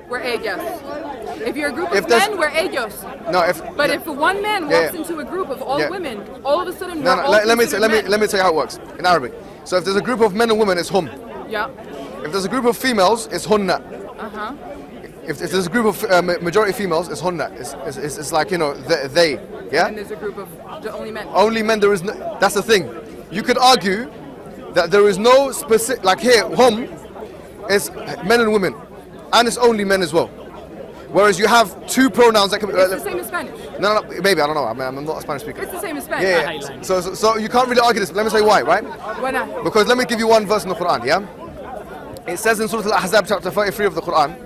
we're ellos. If you're a group of men, we're ellos. No, but if one man walks into a group of all women, all of a sudden we're all let me men. tell you how it works in Arabic. So if there's a group of men and women, it's hum. Yeah. If there's a group of females, it's hunna. Uh-huh. If there's a group of majority females, it's hunna. It's like, you know, they. Yeah. And there's a group of only men. Only men. There is no, that's the thing. You could argue that there is no specific, like here, hum is men and women, and it's only men as well. Whereas you have two pronouns that can be. It's the same as Spanish. No, maybe, I don't know. I mean, I'm not a Spanish speaker. It's the same as Spanish. Yeah. So you can't really argue this. Let me say why, right? Why not? Because let me give you one verse in the Quran, yeah? It says in Surah Al-Ahzab chapter 33 of the Quran,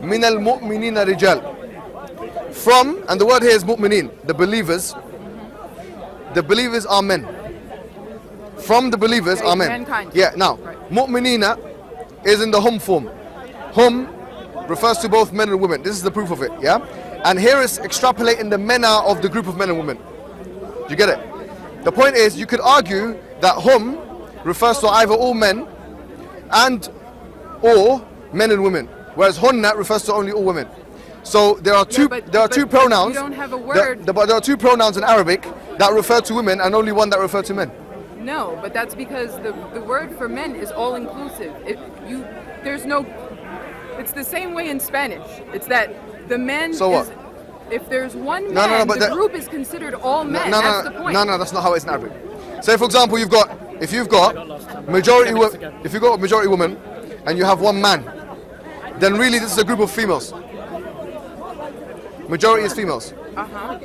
مِنَ الْمُؤْمِنِينَ رِجَالٍ. From, and the word here is mu'mineen, the believers. The believers are men. From the believers are men. Mankind. Yeah, now, mu'minina is in the hum form. Hum refers to both men and women. This is the proof of it, yeah? And here is extrapolating the mena of the group of men and women. You get it? The point is, you could argue that hum refers to either all men and or men and women, whereas hunna refers to only all women. So there are two pronouns. You don't have a word. But there are two pronouns in Arabic that refer to women and only one that refer to men. No, but that's because the word for men is all inclusive. There's no. It's the same way in Spanish. It's that the men. So what? If there's one man, the group is considered all men. That's the point. No, that's not how it's in Arabic. Say for example, if you've got majority women, and you have one man, then really this is a group of females. Majority is females. Uh-huh.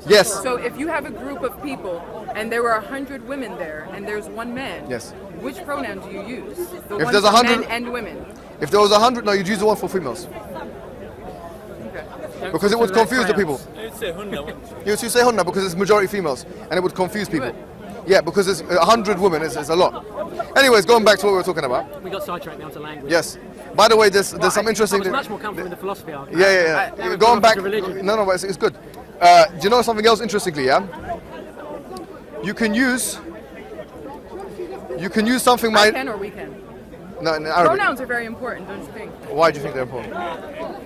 Yes. So if you have a group of people and there were 100 women there and there's one man, yes. Which pronoun do you use? The if one there's for 100 men and women. If there was 100, no, you'd use the one for females. Okay. Because it would confuse the people. You would say hunna because it's majority females and it would confuse people. Yeah, because it's 100 women is a lot. Anyways, going back to what we were talking about. We got sidetracked now to language. Yes. By the way, there's some interesting. I was much more comfortable in the philosophy argument. Yeah. Going back. No, but it's good. Do you know something else interestingly? Yeah. You can use something. I can or we can. No, in Arabic. Pronouns are very important, don't you think? Why do you think they're important?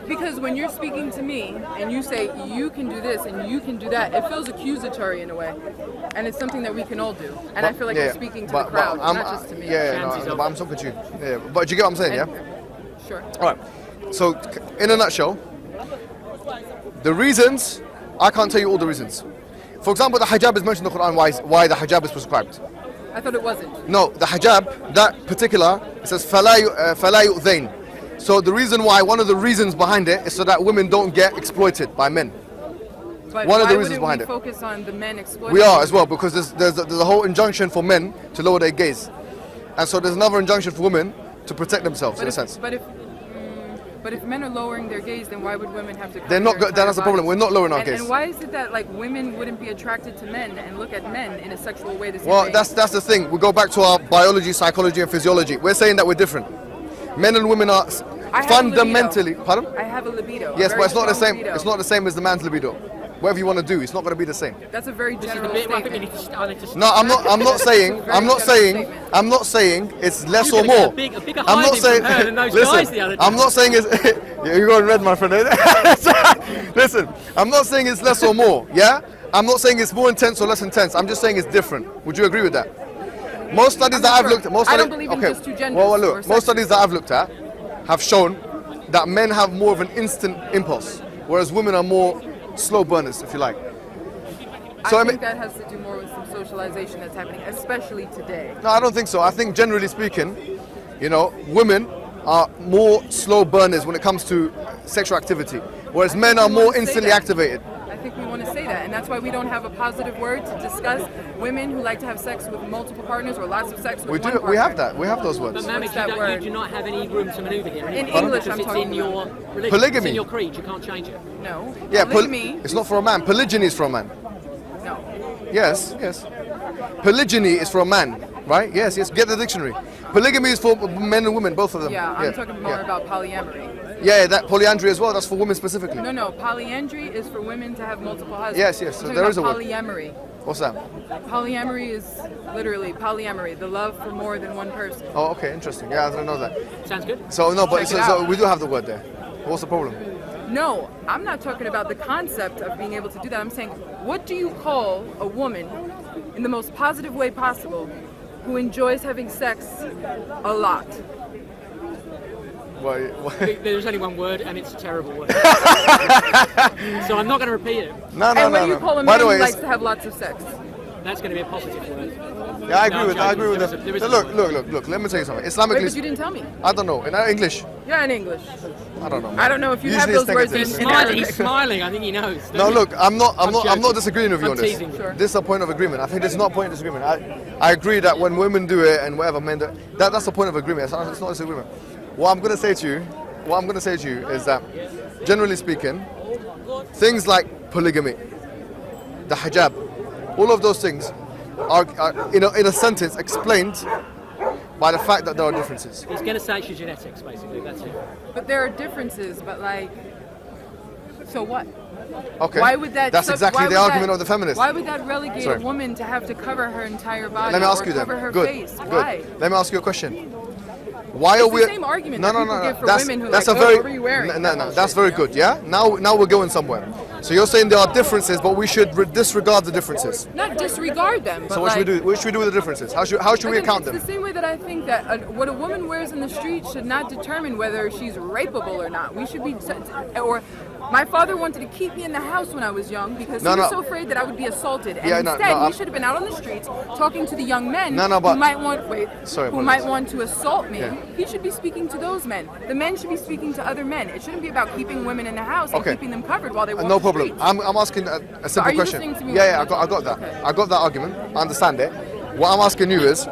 Because when you're speaking to me and you say you can do this and you can do that, it feels accusatory in a way, and it's something that we can all do. And I feel like you're speaking to the crowd, not just to me. But I'm talking to you. Yeah, but do you get what I'm saying? Sure. All right. So, in a nutshell, the reasons, I can't tell you all the reasons. For example, the hijab is mentioned in the Quran. Why the hijab is prescribed? I thought it wasn't. No, the hijab, that particular, it says فَلَا يُؤْذَيْنَ. So the reason why, one of the reasons behind it is so that women don't get exploited by men. But one of the reasons behind it. Why wouldn't we focus on the men exploiting? We are as well, because there's a whole injunction for men to lower their gaze. And so there's another injunction for women to protect themselves, in a sense. But if men are lowering their gaze, then why would women have to? They're not. That's the problem. We're not lowering our gaze. And why is it that like women wouldn't be attracted to men and look at men in a sexual way the same Well, way? that's the thing. We go back to our biology, psychology, and physiology. We're saying that we're different. Men and women are fundamentally. Pardon? I have a libido. Yes, but it's not the same. Libido. It's not the same as the man's libido. Whatever you want to do, it's not going to be the same. That's a very general statement. No, I'm not saying it's less or more. I'm not saying. Listen, I'm not saying it's. You're going red, my friend. Listen, I'm not saying it's less or more. Yeah, I'm not saying it's more intense or less intense. I'm just saying it's different. Would you agree with that? Most studies that I've looked at. I don't believe in just two genders. Well, look. Most studies that I've looked at have shown that men have more of an instant impulse, whereas women are more slow burners, if you like. So I think that has to do more with some socialization that's happening, especially today. No, I don't think so. I think generally speaking, women are more slow burners when it comes to sexual activity, whereas men are more instantly activated. I think we want to say that, and that's why we don't have a positive word to discuss women who like to have sex with multiple partners or lots of sex with one partner. We have that. We have those words. But you do not have any room to maneuver here. In English, I'm talking in your religion. Polygamy. It's in your creed. You can't change it. No. Yeah, polygamy. It's not for a man. Polygyny is for a man. No. Yes. Polygyny is for a man, right? Yes. Get the dictionary. Polygamy is for men and women, both of them. Yeah, I'm talking more about polyamory. Yeah, that polyandry as well. That's for women specifically. No. Polyandry is for women to have multiple husbands. Yes. So there is a word. Polyamory. What's that? Polyamory is literally polyamory, the love for more than one person. Oh, okay, interesting. Yeah, I didn't know that. Sounds good. So no, but so we do have the word there. What's the problem? No, I'm not talking about the concept of being able to do that. I'm saying, what do you call a woman in the most positive way possible who enjoys having sex a lot? There's only one word, and it's a terrible word. So I'm not going to repeat it. No. And what do you call a man who likes to have lots of sex? That's going to be a positive word. Yeah, I agree with that. Look, let me tell you something. Islamically... Wait, but you didn't tell me. I don't know. In English? Yeah, in English. I don't know. I don't know if you have those words He's smiling. I think he knows. No, look, I'm not disagreeing with you on this. Teasing. Sure. This is a point of agreement. I think this is not a point of disagreement. I agree that when women do it and whatever men do, that's a point of agreement. It's not a disagreement. What I'm going to say to you is that, generally speaking, things like polygamy, the hijab, all of those things are in a sentence explained by the fact that there are differences. He's going to say it's your genetics, basically. That's it. But there are differences, but like, so what? Okay. Why would that? That's exactly the argument of the feminists. Why would that relegate a woman to have to cover her entire body? Let me ask you then. Cover her Good. face? Good. Why? Let me ask you a question. Why are It's we? the same argument that people give for women who that's like, a very, what are you wearing? No, that's very good. Yeah. Now we're going somewhere. So you're saying there are differences, but we should disregard the differences. Not disregard them. But So what should we do? What should we do with the differences? How should we account them? It's the same way that I think that what a woman wears in the street should not determine whether she's rapeable or not. We should be, or my father wanted to keep me in the house when I was young because he was so afraid that I would be assaulted. And instead, he should have been out on the streets talking to the young men who might want to assault me. Yeah. He should be speaking to those men. The men should be speaking to other men. It shouldn't be about keeping women in the house and keeping them covered while they walk No the problem. streets. I'm asking a simple question. Listening to me? Yeah, I got that. Okay. I got that argument. I understand it. What I'm asking you is,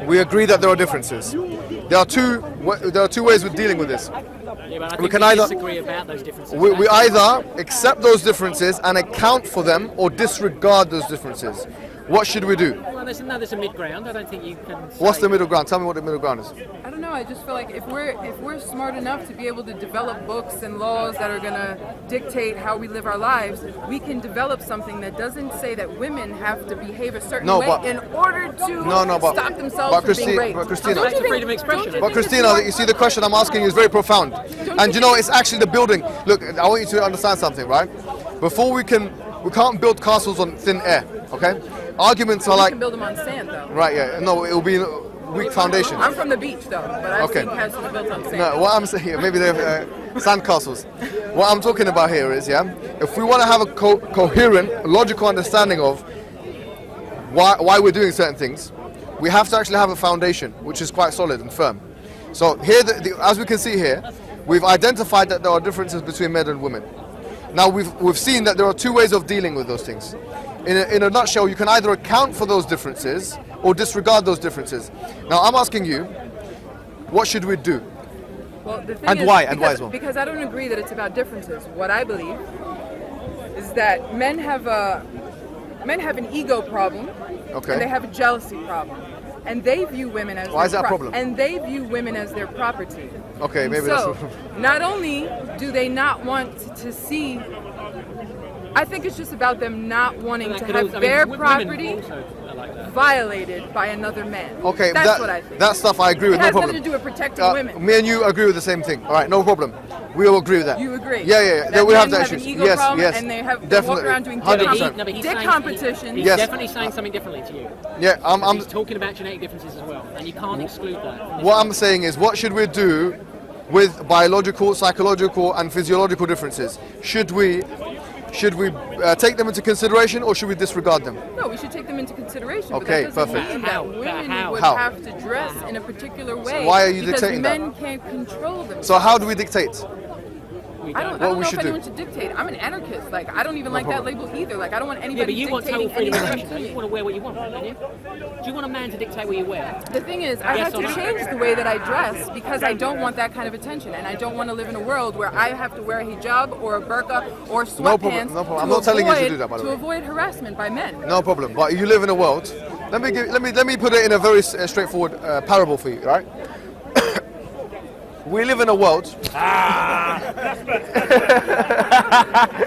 we agree that there are differences. There are two ways with dealing with this. Yeah, but I think We can disagree about those differences. We either accept those differences and account for them, or disregard those differences. What should we do? Well, there's a mid ground. I don't think you can. What's the middle ground? Tell me what the middle ground is. I don't know. I just feel like if we're smart enough to be able to develop books and laws that are gonna dictate how we live our lives, we can develop something that doesn't say that women have to behave a certain way in order to stop themselves from being raped. But Christina, That's freedom of expression. But Christina, you see, the question I'm asking you is very profound. And you know, it's actually the building. Look, I want you to understand something, right? Before we can't build castles on thin air, okay? Arguments are We like... can build them on sand, though. Right, yeah. No, it will be weak foundation. I'm from the beach, though, but I've seen castles built on sand. No, what I'm saying, maybe they have sand castles. What I'm talking about here is, if we want to have a coherent, logical understanding of why we're doing certain things, we have to actually have a foundation, which is quite solid and firm. So here, as we can see here, we've identified that there are differences between men and women. Now we've seen that there are two ways of dealing with those things. In a nutshell, you can either account for those differences or disregard those differences. Now I'm asking you, what should we do? Well, the thing And is, why? And why as well? Because I don't agree that it's about differences. What I believe is that men have an ego problem, and they have a jealousy problem, and they view women as Why is that a problem? And they view women as their property. Okay, maybe so, that's... not only do they not want to see, I think it's just about them not wanting to have their property violated by another man. Okay, that's what I think. That stuff I agree with, no problem. It has nothing to do with protecting women. Me and you agree with the same thing. All right, no problem. We all agree with that. You agree? Yeah. That We have men that have issue. an ego Yes, problem yes. and they walk Definitely. around doing 100%. dick competition. He's Yes. definitely saying something differently to you. Yeah, He's talking about genetic differences as well, and you can't exclude that. What I'm saying is, what should we do with biological, psychological, and physiological differences? Should we take them into consideration, or should we disregard them? No, we should take them into consideration. Okay, but that doesn't perfect. mean that women would How? have to dress in a particular way. So why are you because dictating that? men can't control them. So how do we dictate? I don't know if anyone should dictate. I'm an anarchist. Like, I don't even like that label either. Like, I don't want anybody Yeah, but you want total dictating freedom of anything expression, to don't you? me. You want to wear what you want, don't you? Do you want a man to dictate what you wear? The thing is, I have to change the way that I dress because I don't want that kind of attention, and I don't want to live in a world where I have to wear a hijab or a burqa or sweatpants. No problem. I'm not telling you to do that, by the way. To avoid harassment by men. No problem. But you live in a world. Let me put it in a very straightforward parable for you, right? We live in a world.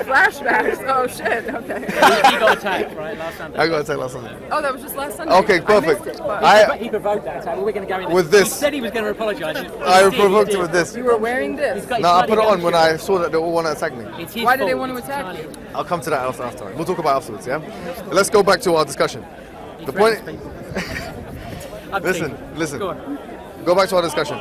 Flashbacks. Oh shit. Okay. You got attacked, right? Last Sunday. I got attacked last Sunday. Oh, that was just last Sunday. Okay, perfect. I missed it, but He provoked that attack. We're going to go in With this. He said he was going to apologise. I provoked him with this. you were wearing this. No, I put it on when I saw that they all want to attack me. Why did they want to attack you? I'll come to that after. We'll talk about it afterwards, yeah? Let's go back to our discussion. The point... Listen. Go on. Go back to our discussion.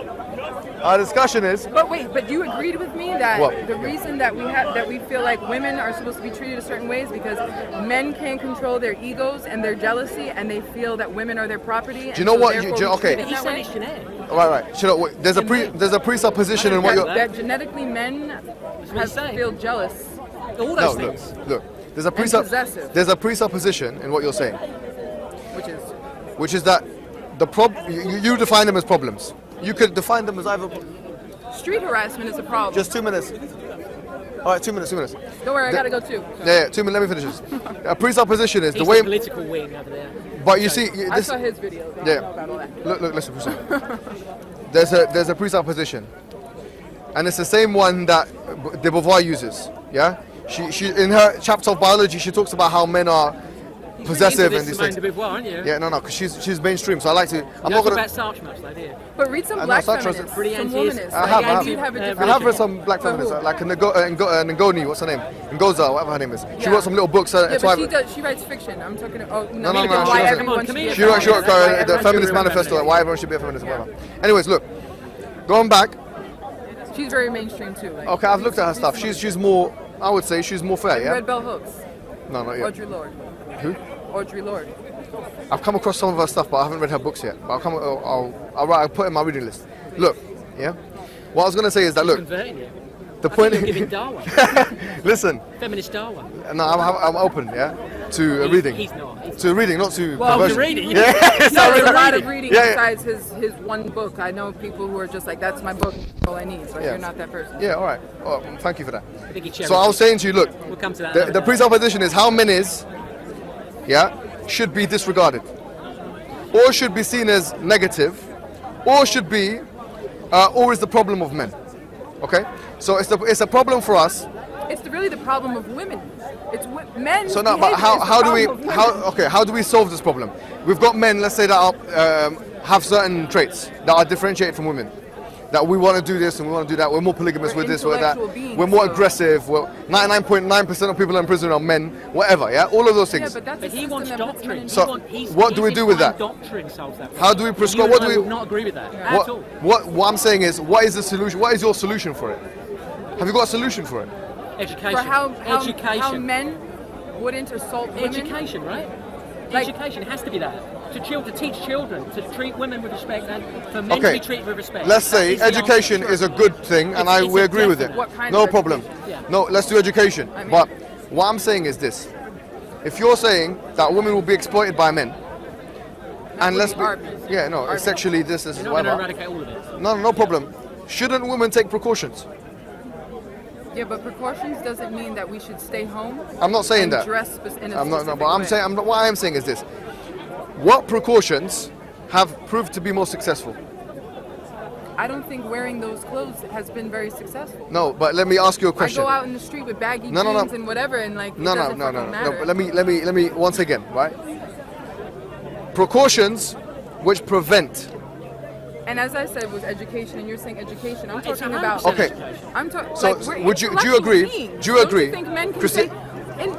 Our discussion is... But you agreed with me that What? the reason that we feel like women are supposed to be treated a certain ways because men can't control their egos and their jealousy, and they feel that women are their property. Do you know what? Okay. He said it's genetic. Right. There's a presupposition in what you're... That genetically men feel jealous. All those things. Look. There's a possessive. There's a presupposition in what you're saying, which is that you define them as problems. You could define them as either... Street harassment is a problem. Just 2 minutes. All right, 2 minutes. Don't worry, I gotta go too. Yeah, 2 minutes. Let me finish this. A presupposition is He's the way... the political wing over there. But you see... I saw his videos. I don't know about all that. Look, listen. There's a presupposition. And it's the same one that de Beauvoir uses, yeah? She in her chapter of biology, she talks about how men are possessive and these things. Beauvoir, aren't you? Yeah, no, because she's mainstream, so I like to... I'm not not about Sarch much, though, do you? But read some black feminists, some womanists. I have read some black feminists, like Ngoni, what's her name? Ngoza, whatever her name is. She wrote some little books. Yeah, but she writes fiction. I'm talking about... No, why everyone should be a She wrote feminist. the Feminist Manifesto, like why everyone should be a feminist, whatever. Anyways, look, going back... She's very mainstream too. Okay, I've looked at her stuff. She's more... I would say she's more fair, yeah? Red Bell Hooks. No, not yet. Audre Lorde. Who? Audre Lorde. I've come across some of her stuff, but I haven't read her books yet. But I'll put it in my reading list. Look, yeah? What I was going to say is that, look... The point... You're giving Darwin. Listen. Feminist Darwin. No, I'm open, yeah? To reading. He's not. To reading, not to to reading. Yeah. There's a lot of reading besides his one book. I know people who are just like, that's my book, all I need. So you're not that person. Yeah, all right. Oh, thank you for that. I think So I was saying to you, look, we'll come to that the presupposition is how men should be disregarded, or should be seen as negative, or should be, or is the problem of men. Okay? So it's a problem for us. It's really the problem of women. It's men. So now, but how do we solve this problem? We've got men, let's say, that are, have certain traits that are differentiated from women. That we want to do this and we want to do that. We're more polygamous with this or that. We're more aggressive. 99.9% of people in prison are men. Whatever, yeah. All of those things. Yeah, but he wants doctrine. So what do we do with that? Doctrine solves that. How do we prescribe? I would not agree with that at all. What I'm saying is, what is the solution? What is your solution for it? Have you got a solution for it? Education. For how men wouldn't assault women. Education, right? Education has to be that. To teach children to treat women with respect and for men to be treated with respect. Let's say education is a good thing, and we agree with it. No problem. No, let's do education. But what I'm saying is this: if you're saying that women will be exploited by men, and sexually this is whatever. You're not going to eradicate all of it. No problem. Shouldn't women take precautions? Yeah, but precautions doesn't mean that we should stay home. I'm not saying that. Dress in a I'm not. No, but way. What I am saying is this: what precautions have proved to be more successful? I don't think wearing those clothes has been very successful. No, but let me ask you a question. I go out in the street with baggy jeans and whatever, and like no. But let me once again, right? Precautions which prevent. And as I said, was education, and you're saying education. I'm talking about. Okay. I'm talking. So like, do you agree? Beings. Do you agree? Don't you think men can say? And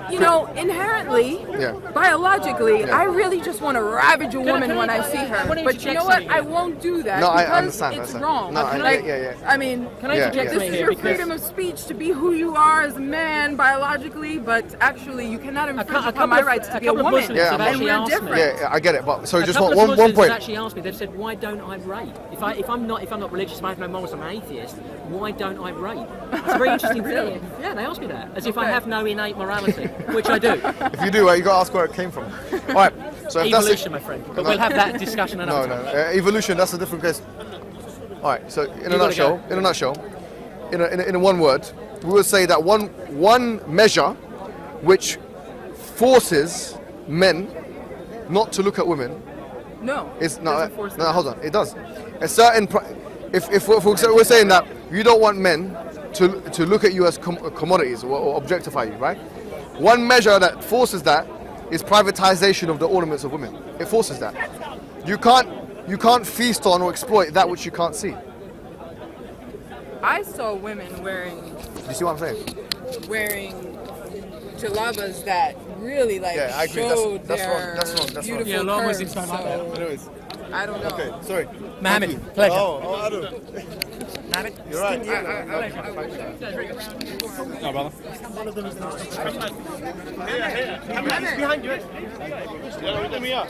inherently, biologically, I really just want to ravage a woman when I see her. But you know what? I won't do that because it's wrong. No, I mean, can I interject this is your freedom of speech to be who you are as a man biologically, but actually you cannot infringe upon my rights to be a woman. And we're different. Yeah, I get it. But so just one point. Have actually asked me. They've said, why don't I rape? If I'm not religious, if I have no morals, I'm an atheist. Why don't I rape? It's a very interesting thing. Yeah, they asked me that, as if I have no innate morality, which I do. If you do, you got to ask where it came from. All right. So if evolution, my friend. But we'll have that discussion another time. Evolution. That's a different case. All right. So in a nutshell, in one word, we would say that one measure which forces men not to look at women. Hold on. It does. A certain. If we're saying that you don't want men to look at you as commodities or objectify you, right? One measure that forces that is privatization of the ornaments of women. It forces that. You can't feast on or exploit that which you can't see. I saw women wearing. Do you see what I'm saying? Wearing jalabas that really like showed their beautiful Yeah, Allah was curves. in Anyways, I don't know. okay, sorry. Mohammed, pleasure. Oh, I don't. Mohammed? You're right. No, brother. Behind you. Yeah,